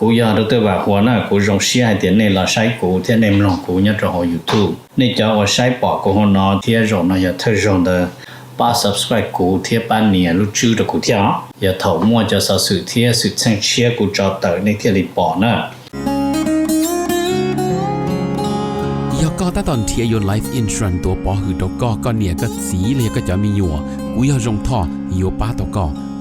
กูยาดตัวว่าหัวหน้ากูรงเสียเดี๋ยวนี้เราใช้กูเที่ยในมลองกูเนี่ยจะหอ YouTube นี่จะว่าใช้ปอกกูหัวนอเที่ยรงนะอย่าเธอรงเดป้า subscribe กูเที่ยป้านเนี่ยรู้ชื่อตะกูเที่ยอย่าเถามั่วจะสะสื่อเที่ยสุดแสงเชียกูจอเตอในเที่ยลิปอนะก็ตอนเทียยน Life Insurance ตัวปอหือตกก็เนี่ยก็สีเลยก็จะมีอยู่กูอยากจงท่ออยู่ป้าตก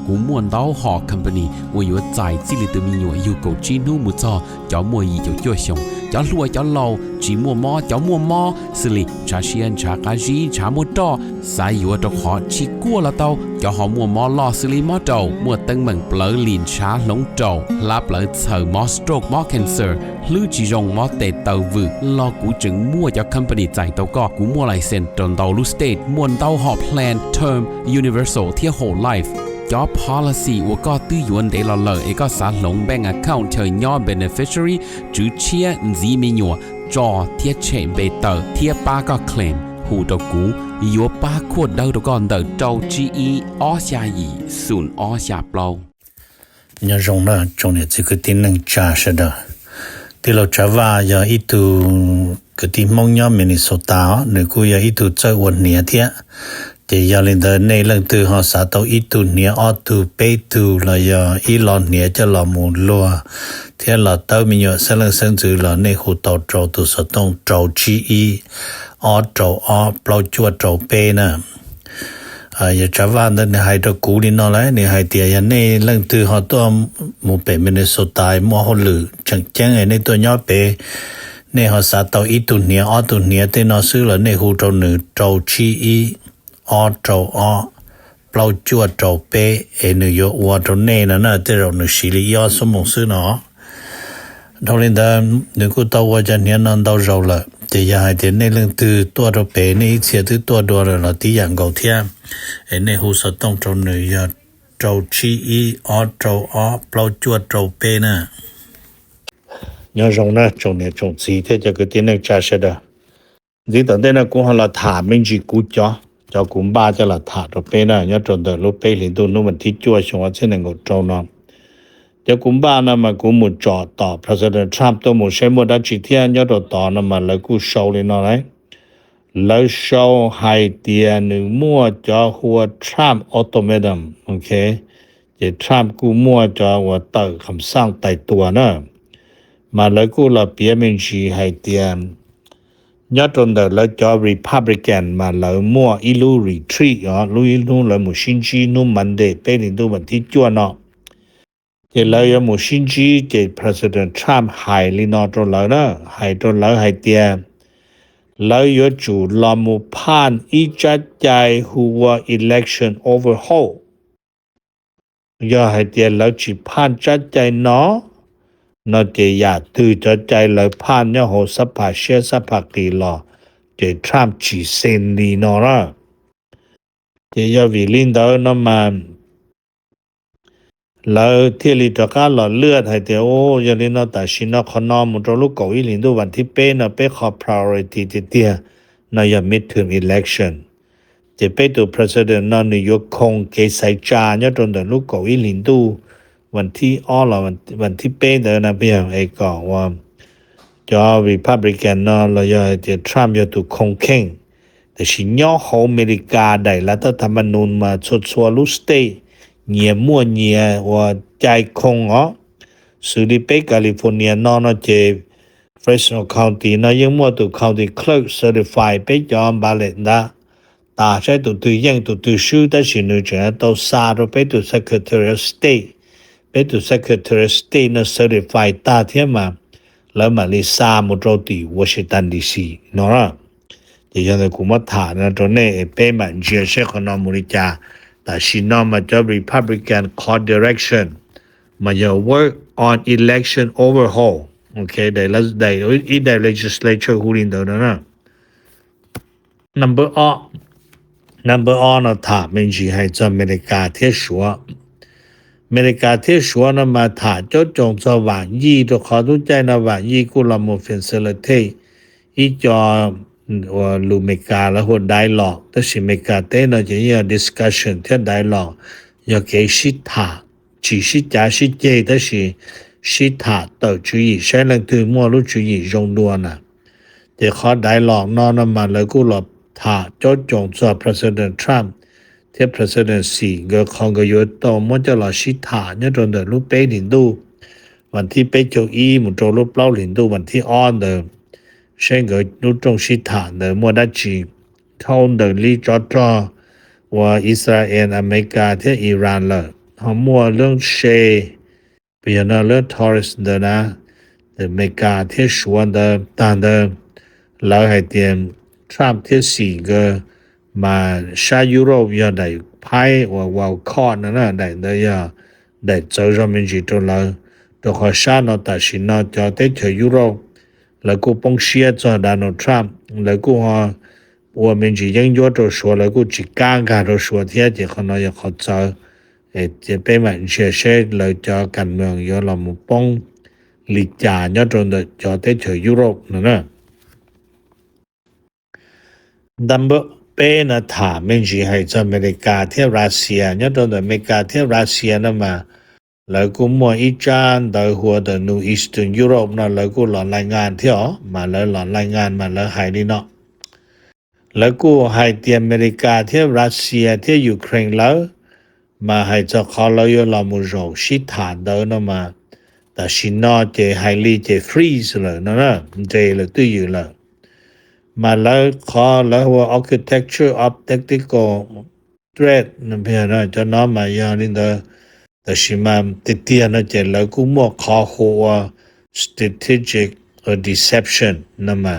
กูม่วนเต้าหอ company ว่าอยู่ใจจิลิตมีอยู่กูจีนูมุจอจะมัวอีจะจ่วยชงจะรวยจะเล่าจีมัวมอจะมัวมอสิลิชาเชียนชากาจีชามัวตอสายอยู่ตกหอชิกัวละเต้าจะหอมัวมอลอสิลิมอเต้ามัวตึงเหมือนเปลือลินชาหลงเต้าลาเปลือเสือมอสโตรกมอ cancer หรือจีจงมอเตเต้าวืรอกูจึงมัวจะ company ใจเต้าก็กูมัวไลเซนตนเต้าลูสเตทมวนเต้าหอ plan term universal เที่ย whole life job policy ว่าก็ตื้อยวนเดลเลอเอกสารลงแบงก์ account เธอย่อ beneficiary จื้อเชียจีมีหยัวจอเทียเชมเบเตอร์เทียป้าก็เคลมหูตกูยัวป้าขวดเดาตก่อนเดาเจ้า GE ออชายีศูนย์ออชาเปล่าเนี่ยรงนะจงเนี่ยคือที่นึงจ่าชะดะที่เราจะว่าอย่าอีตูก็ที่มองย่อมินิโซตาหรือกูอย่าอีตูเจ้าวันเนี่ยเทียจะยาลินเดในเรื่องตัวหอสาตัวอีตูเนี่ยออตูเปตูละยาอีลอนเนี่ยจะละมูลัวเทียละเต้ามีอยู่เสลังเส้นจือละในหูเต้าโจตัวสต้องโจจีอีออโจออเปล่าจวดโจเปนะอย่าจะว่าในไฮตะกูนี่นอเลยในไฮเตียในเรื่องตัวหอตัวมูเปมินโซตายมัวหลือจังแจ้งในตัวย่อเปในหอสาตัวอีตูเนี่ยออตูเนี่ยเตนอซื้อละในหูโจหนึ่งโจจีอีออโจออเปล่าจวดโจเปเนยวัวโจเน่นะเตเราหนึ่งสิริยอสมองซื้อเนาะทอลินดาหนึ่งกูตัวว่าจะเนี่ยนั่นตัวเราละจะยาให้เดี๋ยวในเรื่องตัวโจเปในเสียตัวเราที่อย่างเก่าเทียในหูสต้องโจหนึ่งยาโจชีอีออโจออเปล่าจวดโจเปนะยังจงนะจงเนี่ยจงสีเท่จะก็ที่นึงจ่าเสดดีตอนเด็กนะกูหันละถามไม่จีกูจ้าจะกุมบ้าจะละถาดเปนะยังจนเดินรถไปลินดูนู่นมันที่จ้วยชงว่าเช่นนั้นก็เจ้าน้องจะกุมบ้านะมากูมุดจอดต่อ President Trump ตัวมุดใช้มุดดัชเทียนยังต่อนะมาแล้วกูโชว์เลยนะไรแล้วโชว์ให้เตียหนึ่งมั่วจอหัว Trump automatum โอเคจะ Trump กูมั่วจอหัวเติร์คำสั่งไต่ตัวนะมาแล้วกูละเปียมินชีให้เตียยอดตนเดแล้วจอ Republican มาแล้วมั่วอีลู retreat ลุยนู่นแล้วมุชินจีนู่นมันเดไปลินดูมันที่จ้วเนาะเจแล้วยมุชินจีเจ President Trump หายลินอตนแล้วนะหายตนแล้วหายเตียแล้วยจูลามุพานอีจัดใจหัว election overhaul ยอหายเตียแล้วจีพานจัดใจเนาะนอเจยาตือจะใจเลยผ่านเนี่ยโหสภาเชียสภากีลอเจทรัมป์จีเซนลีนอระเจยาวิลินเดอร์นมาแล้วเที่ยลิตกาหล่อเลือดให้เตียโอยาลินอตาชินอคอนอมุตรลูกเกาอีลินดูวันที่เป้นเป้ขอ priority เตียนายา midterm election เจเป้ตัว president นนิยกคงเกษจาเนี่ยจนเดินลูกเกาอีลินดูวันที่วันที่เป้เดินนะเพียงไอ้ก่อนว่าจอ Republican เนาะแล้วยาเจทรัมป์ยาถูกคงเข่งแต่ชิย่อของอเมริกาได้รัฐธรรมนูญมาชดชัวลูสเตเงียมั่วเงียว่าใจคงสุริเปแคลิฟอร์เนียเนาะเจFresno County เนาะยังมั่วถูก County Clerk Certified ไปจอมบาเลนดาตาใช้ตัวยังตัวชื่อแต่สิหนูจะตัวซาโรไปตัว Secretary of Stateไปตัว Secretary of State นะ Certified ตาเทียมาแล้วมาลิซามุตรตีวอชิงตันดีซีเนาะจะยังแต่กูมาถามนะตอนนี้เป้มันเจียเชคอนอมูริจาแต่ชินอมาจะ Republican Court Direction มาจะ work on election overhaul โอเคได้อีได้ legislature ฮูลินเดอร์นะ number นะถามมันจีให้จะอเมริกาเที่ยวชัวอเมริกาเที่ยวชัวนะมาถาจดจงสว่างยี่ตัวขอทุกใจนะว่างยี่กุลามูฟินเซเลเทอีจอว่าลูเมกาแล้วหัวไดล็อกแต่สิเมกาเต้นะจะยัง discussion ที่ไดล็อกอยากเกชิตาชีชิจาชิเจแต่สิ ชิถาเตอจุยใช้ลังตือมัวรู้จุยยงดัวน่ะแต่ขอได้หลอกนอนมาแล้วกูหลบถาจดจงจอ President Trump เทีย President 4ก็คงก็อยู่ต่อมันจะหลอชิถาเนี่ยจนเดรูปเป้ลินดูวันที่ไปโจอีมุนโจรูปเล่าลินดูวันที่อ้อนเดใช่ก็รู้จงชิถาเดมัวได้จีเท่าเดลีจอดว่าอิสราเอลอเมริกาที่อิหร่านเลยเขามัวเรื่องเชเปลี่ยนเรื่องทอริสเดนะอเมริกาที่ชวนเดต่างเดแล้วให้เตรียมทรัมป์ที่4ก็มาชายุโรปยาได้พายว่าคอนนะได้ยาได้เจอจอมินจิตแล้วตัวขอชาโนตัดสินจะได้เจอยุโรปแล้วก็ปงเชียจอดานทรัมป์แล้วก็我们就应约着说了个去尴尬着说天就可能要好找这被问些些来叫กันเมือง要เรามาป้องหลีกจานจนจะได้เจอยุโรปนะดัมเบเป้นะถามมันสิให้จะอเมริกาที่รัสเซียเนี่ยจนอเมริกาที่รัสเซียนะมาแล้วก็มัวอีจานโดยหัวเดนูอีสเทิร์นยุโรปนะแล้วก็หลอนรายงานที่มาแล้วหลอนรายงานมาแล้วหายนี่เนาะแล้วก็ให้ที่อเมริกาที่รัสเซียที่ยูเครนแล้วมาให้จะขอเราอยู่เรามุโรชิฐานเดินมาแต่ชินอเจไฮลีเจฟรีซเลยนะเจเลยตื้ออยู่เลยมาแล้วขอแล้วว่า architecture of tactical threat นั่นเพียงจะน้อมมาอย่างนี้แต่ชิมาติดเตียนเจแล้วก็มัวขอหัว strategic deception นั่นมา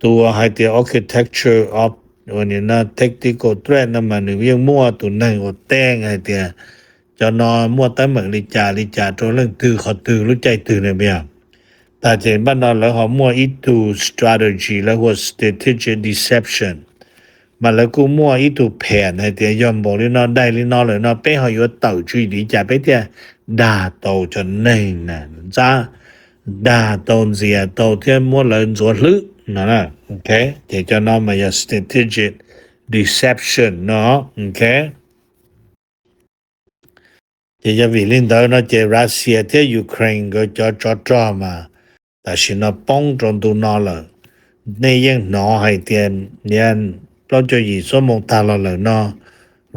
ตัวให้ที่ architecture of วันนี้นะ tactical threat นั่นมันยังมั่วตัวนั่งก็แต้งให้ที่จะนอนมั่วตั้งเหมือนลิจาตัวเรื่องตื่นขอตื่นรู้ใจตื่นเนี่ยเปียแต่เห็นบ้านเราแล้วเขามั่วอีตู strategy แล้วว่า strategic deception มาแล้วก็มั่วอีตูแผนให้ที่ยอมบอกเลยนอนได้เลยนอนเลยนอนไปเขาอยู่เต่าจุยลิจาไปที่ด่าโตจนเน่งนะจ้าด่าโตเสียโตที่มั่วเลยจวดลึกนะโอเคเดี๋ยวจะนอนมาอย่าง strategic deception เนาะโอเคจะวิลินเดอร์นะจะรัสเซียที่ยูเครนก็จะจอมาแต่ฉันป้องจนตัวนอเลยในยังนอให้เตียนเนี่ยเราจะยิสมองตาเราเลยเนาะ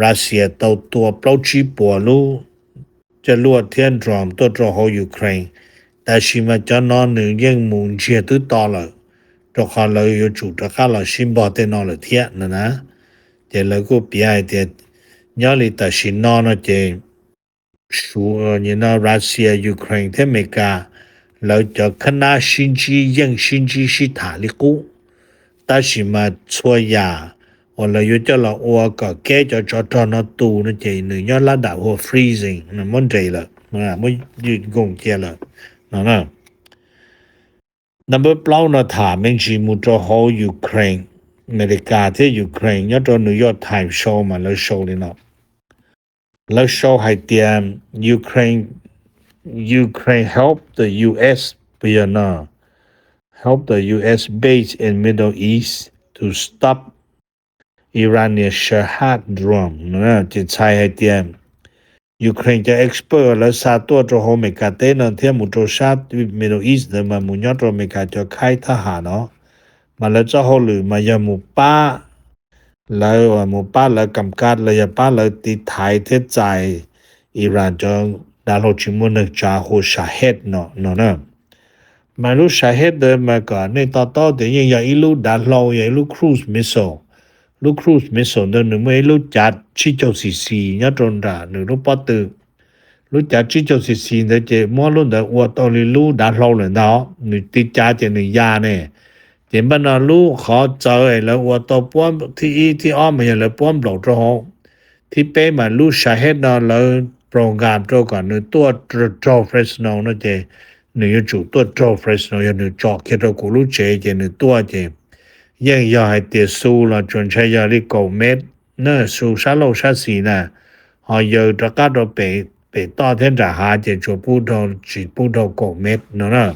รัสเซียตัวเปล่าชีปัวลูจะลวดเทียนดรอมตัวจอหยูเครนแต่ฉันมาจะนอนหนึ่งยังมุงเชียตุต่อเลยตัวเขาเราอยู่จุดตัวเขาเราชิมบอเตนอเลยเทียนะเดี๋ยวเราก็เปียเดียย้อนลิแต่ฉันนอนจะ说你那 Russia Ukraine ที่อเมริกาเราจะคณะชินจียังชินจีสิถาลิกูแต่สิมาช่วยยาว่าเราอยู่จะเราอัวก็แก้จะจอดตูนะเจหนึ่งยอดระดับหัว freezing นะมันใจละไม่ยืดงงเจียละนะนับเปล่านะถามมันจีมุจโฮยูเครนอเมริกาที่ยูเครนยอดนิวยอร์กไทม์โชว์มาแล้วโชว์เลยเนาะแล้วโชว์ให้เตรียม Ukraine help the US help the US base in Middle East to stop Iranian Shahad drone นะจะใช้ให้เตรียม Ukraine จะ expert แล้วซาตัวจะโฮเมกาเตนเทียมุโจชาติ Middle East เดมามุญยอดเมกาจะค่ายทหารเนาะมาแล้วจะโฮหรือมายามุป้าแล้วหมู่ป้าแล้วกำกัดแล้วป้าแล้วติดท้ายเทศใจอิหร่านจะดาโลจิมุนจาโฮชาเฮดเนาะมารู้ชาเฮดเดินมาก่อนในต่อเดี๋ยวยังอีลูดาโลยังลูครูซมิสไซล์เดินหนึ่งไม่รู้จัดชิโจซีเนี่ยตรงด่าหนึ่งรู้ปอตือรู้จัดชิโจซีเดี๋ยวจะมั่วรุ่นเดี๋ยวอวดตอลิลูดาโลเลยเนาะหนึ่งติดจ้าจะหนึ่งยาเนี่ยเห็นบ้านลูกขอเจอแล้วว่าตัวป้อมที่อ้อมมาอย่างแล้วป้อมหลอกตัวที่เป้มาลูกชาเฮ็ดนอนแล้วโปรแกรมตัวก่อนหนึ่งตัวโจเฟรสโนนะเจหนึ่งจุดตัวโจเฟรสโนอย่างหนึ่งจอกแค่ตัวกูรู้เจหนึ่งตัวเจยังยาให้เตสู้ละจนใช้ยาลิโกเม็ดเนื้อสู้ชาโลชาสีน่ะหอยเยอะตะกัดเราไปต่อเท่นจะหาเจจูพูดเราจีพูดเราโกเม็ดเนาะ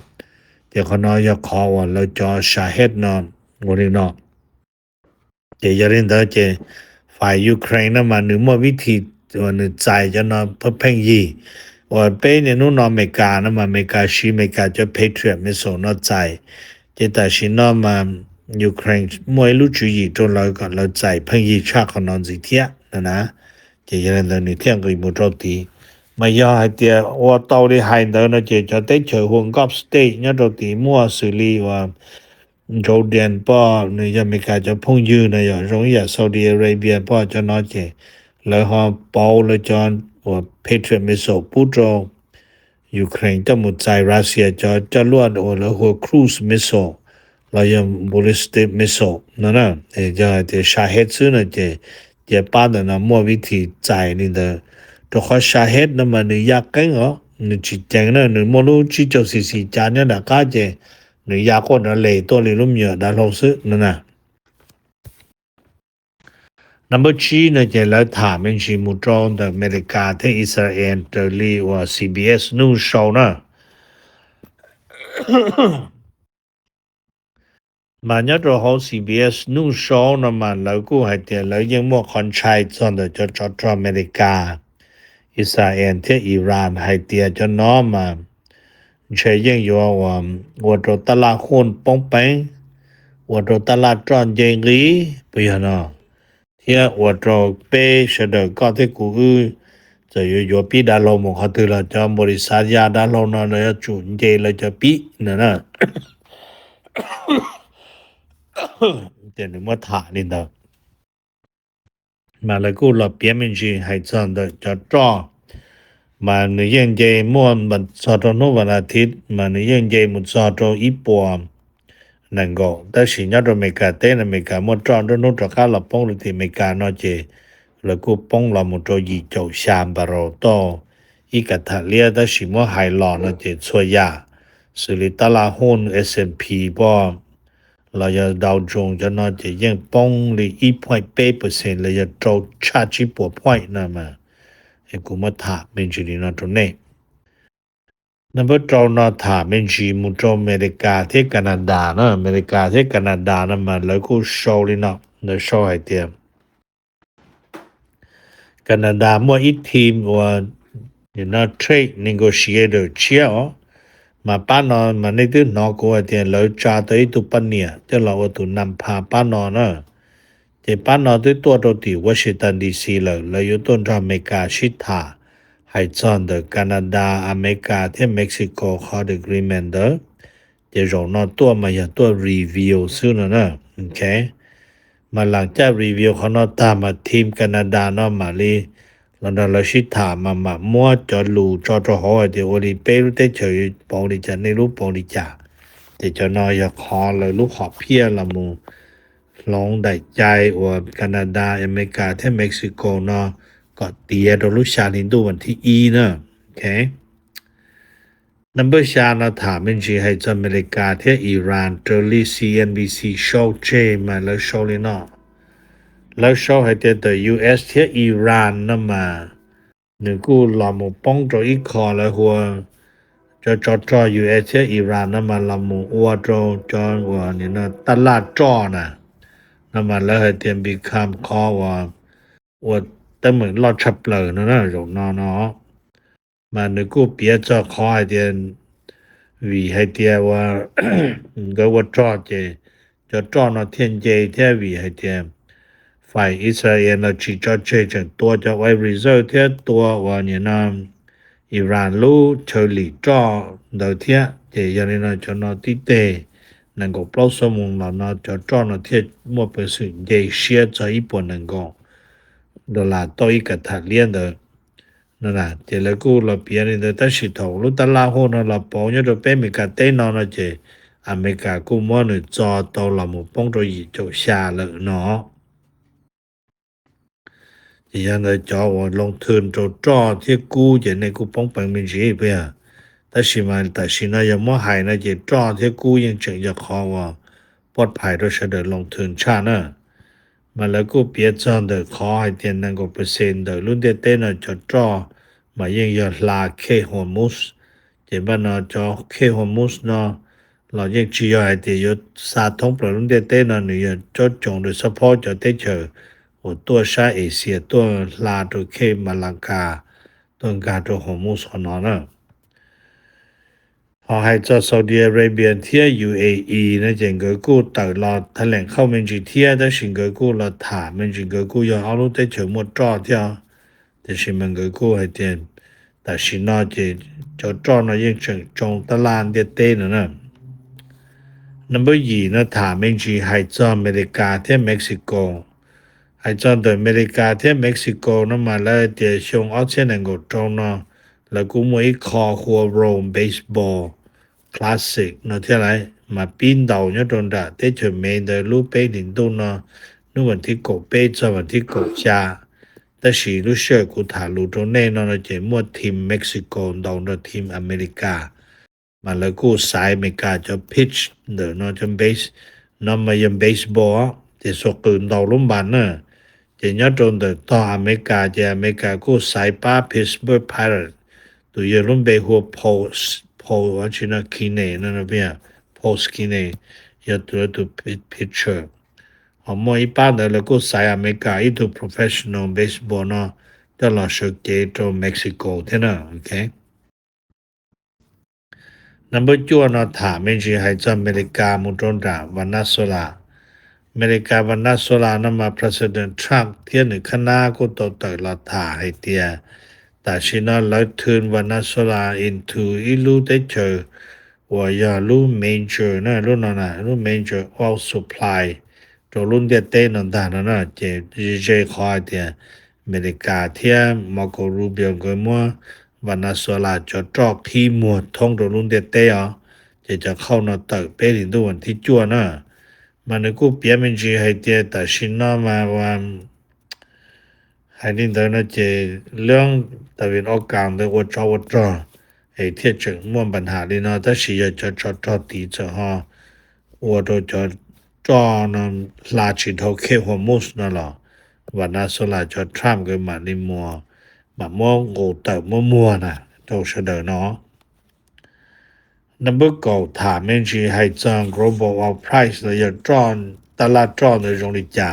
เดี๋ยวเขาน้อยจะขอว่าเราจะชาเฮ็ดนอนวันนี้เนาะเดี๋ยวจะเรียนเถอะเจฝ่ายยูเครนนั้นมาหนึ่งว่าวิธีวันหนึ่งใจจะนอนเพื่อเพ่งยี我被你弄到美加那么美加西美加就 Patriot missile 那在这但是那么 Ukraine 每路主义都来个来在朋友差可能是天นะ这人的你天个不着地ไม่ยอให้เตียว่าตอได้ให้เดินนะเจจะได้เฉยห่วงกับสเตทเนี่ยตอตีมั่วสุรีว่าโจเดียนป้อเนี่ยจะมีการจะพุ่งยืนนะอย่างรงอย่าซาอุดิอาระเบียป้อจะนอเจแล้วฮอเปาแล้วจอนว่า Patriot missile ปุโจยูเครนจะหมดใจรัสเซียจะล้วนโอแล้วหัว cruise missile แล้วยัง ballistic missile นั่นน่ะจะชาเฮดซึ่งน่ะจะป้าดนะมั่ววิธีใจนี่เด้อตัวข้อชาเฮดนะมันนี่ยากกันเหรอนี่จิตจังนะนี่บ่รู้จิเจ้าสิจานเนี่ยน่ะกะเจนี่ยากคนเลยตัวเลยลุ่มเยอะดาลงซึนั่นน่ะ Number 3นะจะแล้วถามเป็นชิมุจองจากอเมริกาที่อิสราเอลเตอรีว่า CBS News Show นะ มันยอดเรา CBS News Show นะมันแล้วก็ให้เตียแล้วยังมั่วคอนชัยส่วนเดี๋ยวจะอเมริกาอิสราเอลที่อิหร่านให้เตียจะน้อมมาใช้ยังอยู่ว่าตัวตลาดหุ้นป้องแปงว่าตัวตลาดจอนเจงรีไปเนาะที่ว่าตัวเป้เสดก็ที่กูจะอยู่ปีดาลมเขาถือเราจะบริษัทยาดาลมนั่นเลยจุนเจเลยจะปีนั่นนะเดี๋ยวนี้มาถานี่เด้อมาแล้วก็เราเปลี่ยนเป็นชื่อให้จังเด้อจะจ้อมันยังเจม่วนมันสอดโนวันอาทิตย์มันยังเจมุสอดอีปวมนั่นก็แต่สิญาติอเมริกาเต้นอเมริกามันจ้อโนตะคาละป้องที่อเมริกาเนาะเจแล้วก็ป้องเรามันจะยีเจ้าชามบารอต่ออีกทะเลียแต่สิมไฮลอนะเจช่วยยาสุริตลาหุ้น S&P บ่เราจะดาวโจนส์จะนอจะยังป้องเลย 1.8% เลยจะโจชาจิปัวพอยนะมาไอ้กูมาถามเป็นจีนนะตรงนี้นั่นเป็นโจนถามเป็นจีมุโจอเมริกาที่แคนาดานะอเมริกาที่แคนาดานะมาแล้วก็โชว์เลยนะแล้วโชว์ให้เตียมแคนาดามั่วอีทีมว่าtrade negotiator เชียวมาป้านอนมาในตื้อนอกว่าเตียแล้วจาตัวตุปเนี่ยจะเราตุนำพาป้านอนนะเจป้านอนด้วยตัวตัวที่วอชิงตันดีซีแล้วอยู่ต้นอเมริกาชิดาให้จอนเดอแคนาดาอเมริกาที่เม็กซิโกขอด agreement เดอจะรอนอตัวมาอย่างตัวรีวิวซึ่งนะโอเคมาหลังจากรีวิวเขานอตามมาทีมแคนาดานอมาลีแล้วเราชิถามามั่วจอลูจอหอเดี๋ยววันนี้เป้รู้ได้เฉยปองดิจาในรูปปองดิจาแต่จะนอยากขอเลยลูกขอเพียละมูลองได้ใจว่าแคนาดาอเมริกาที่เม็กซิโกเนาะก็เตียโดลุชาลินดูวันที่อีเนาะโอเคnumber 3นะถามเป็นสิให้อเมริกาที่อิหร่านเตอรี CNBC show เจมาแล้วโชว์เลยเนาะแล้วโชว์ให้เตีย US ที่อิหร่านนะมานึกูลามูป้องโจอีกคอแล้วหัวจอ US ที่อิหร่านนะมาลามูอวดจอว่านี่นะตลาดจอนะนะมาแล้วให้เตียน become คอว่าแต่เหมือนรอชับเลยนะโจนอมานึกูเปียจอคอให้เตียนวีให้เตียว่าก็ว่าจอเจจอนะเทียนเจที่วีให้เตียนฝ่ายอิสราเอลนะจิจอเจจังตัวจะไว้ reserve เทียตัวว่าเนี่ยนะอิหร่านรู้เฉลีจ้อเดาเทียเจยันนะจะนอติเตนั่นก็ปลอสมุงแล้วนะจะจ้อนะเทียมั่วเปสิเจเชียจะอีปนั่นก็ดอลลาร์ต่ออีกทัดเลียนเด้อนั่นน่ะเจแล้วกูเราเปลี่ยนเด้อแต่สิทอรู้ตลาดหุ้นเราปองอยู่ไปเมกาเต้นนะเจอเมริกากูมั่วเนี่ยจอตัวเราหมู่ป้องตัวอีโจชาเลยเนาะยังได้จอว่าลงทุนจอที่กูจะในกูป้องปังเป็นสิเปียแต่สินะยังบ่หายนะจะจอที่กูยังจึงจะขอว่าปลอดภัยโดยเฉพาะลงทุนชานะมาแล้วกูเปียจอนเดขอให้เตียนนั่นก็เปอร์เซ็นต์เดรุ่นเต้นน่ะจอมายังยอลาเคฮอร์มุสเจบันนะจอเคฮอร์มุสเนาะเรายังจียให้เตียยสาทงปรุ่นเต้นน่ะนี่จอจงโดยเฉพาะจะได้เจอตัวชาเอเชียตัวลาตัวเคมาลังกา ต้นกาโตฮอร์มุสนอนะพอให้เจ้าซาอุดิอาระเบียเทีย UAE นะเจงกกูตลอดแถลงเข้ามันจีเทียได้สิงกกูละถามันจิงกกูยเอาลูกได้เฉหมดจอเทียแต่สิมันกกูให้เตียนแต่สินอเจจะจอนะยังจงตลาดเดเต้นะNumber 2นะถามันจีให้เจ้าอเมริกาเทียเม็กซิโกให้เจ้าโดยอเมริกาเทียเม็กซิโกนะมาแล้วเดียชงเอาเช่นงกจงนะแล้วกูมวยคอหัวโรมเบสบอลClassic เนาะเท่าไหร่มาปีนดาวเนี่ยตรงนั้นได้ถึงเมนได้รู้ไปถึงตรงนั้นนู่นวันที่กบไปจะวันที่กบจ้าแต่สิรู้เชื่อกูถารู้ตรงนี้เนาะจะมวดทีมเม็กซิโกดาวน์ทีมอเมริกามาแล้วกูสายอเมริกาจะพิชเด้อเนาะจะเบสเนาะมายังเบสบอลจะสกุลดาวลุ่มบานเนาะจะเนี่ยตรงเด้อต่ออเมริกาจะอเมริกากูสายป้าพิสเบิร์กไพเรตตัวยืนลุ่มไปหัวโพสPaul Achina Kine na bia Paul Kine ya to picture Homo ipada la ko sai America itu professional baseball no de la shoke to Mexico tena okay Number 2นะถาไม่ใช่ให้จะอเมริกามุตรดาวันนาโซลาอเมริกาวันนาโซลานะมา President Trump เที่ยนคณะก็ตอละถาให้เตียแต่ชินาเลยturn Venezuela into อีลูได้เจอว่าอย่าลู major นะลูนั่นน่ะลู major oil supply ตัวรุ่นเดียเต้นนั่นน่ะเจขอเดียอเมริกาเทียมาโกรูเบียงก็มัว Venezuela จะจอกที่หมวดท่องตัวรุ่นเดียเต้จะเข้าน่ะเติบไปถึงตัววันที่จั่วน่ะมันก็เปลี่ยนเป็นจีให้เดียแต่ชินามาว่าให้ดินเดินนะเจเรื่องตะวันออกกลางเดวัดจอให้เทียจึงม่วนปัญหาลีนะแต่สิจะตีจะฮะว่าจะจอนะลาชิโทเคหัวมุสนั่นล่ะวันนั้นสุลาจะทรัมป์ก็มานิมัวมาม่วงโกเตมัวน่ะต้องเสดอเนาะ Number 9ถามมันสิให้จัง global oil price จะจอนตลาดจอนในโรงลิจา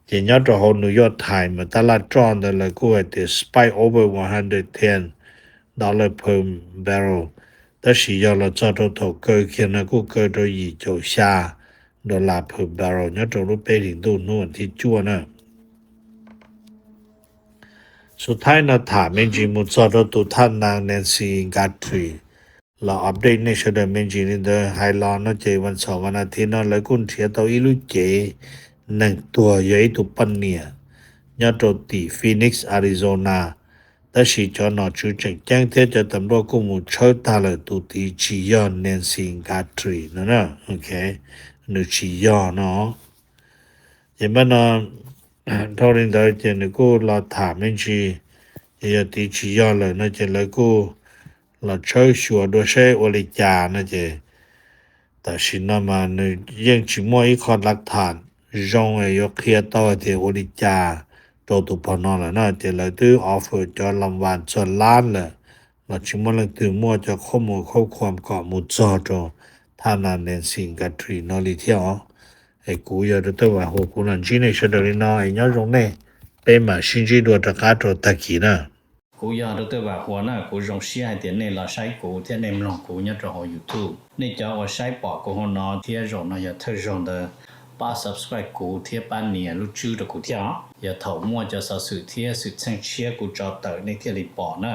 จะยอดของ New York Times ตลาดจอนแต่ละก็จะ spike over $110 per barrel แต่สิยอดละจอดตัวเกิดขึ้นนะก็เกิดโดย$1 per barrel ยอดตัวรูปไปถึงตัวนู่นที่จั่วนะสุดท้ายนะถามมันจิมุจอดตัวท่านนาง Nancy Guthrie เราอัปเดตในช่วงมันจินี่เดอไฮไลท์นะเจวันเสาร์วันอาทิตย์นะแล้วคุณเทียตัวอีลูเจหนึ่งตัวใหญ่ตุปันเนี่ยยอดตัวตีฟีนิกซ์อาริโซนาแต่สิจอนอจูแจ้งเทจะตำรวจกุมุเชิดตาเลยตัวตีชียอนแนนซิงกาทรีนะโอเคนึกชียอนเนาะยังไม่นอนเท่านี้เดี๋ยวจะนึกกูเราถามมันจีจะตีชียอนเลยนะจะเลยกูเราเชิดชัวด้วยใช้อลิจานะเจแต่สินะมันยังชิมวยขอหลักฐานจงยกเคลียต่อเทอลิจาตัวตุปนอละนะเจเลยตื้อออฟเฟอร์จอลำวันจนล้านเลยเราชิมลังตื้อมัวจะข้อมูลข้อความเกาะมุดจอจท่านันเนนสิงกัทรีนอลิเที่ยวไอ้กูอยากจะว่าโหกูนั่นจีนี่เฉดเลยนะไอ้ยอดตรงนี้เป็นมาชินจีตัวตะการตัวตะกี้นะกูอยากจะว่าหัวหน้ากูรงเสียเดี๋ยวนี้เราใช้กูเที่ยในมลองกูเนี่ยจะหอ YouTube นี่จะว่าใช้ปอกกูหัวหน้าเที่ยรงนะอย่าเท่ารงเดอป้า subscribe กูเที่ยป้าเนี่ยรู้ชื่อ的กูเที่ยอย่าเท่ามั่วจะสื่อเที่ยสื่อเชิงเชียกูจะเติร์ในเที่ยรีปอนะ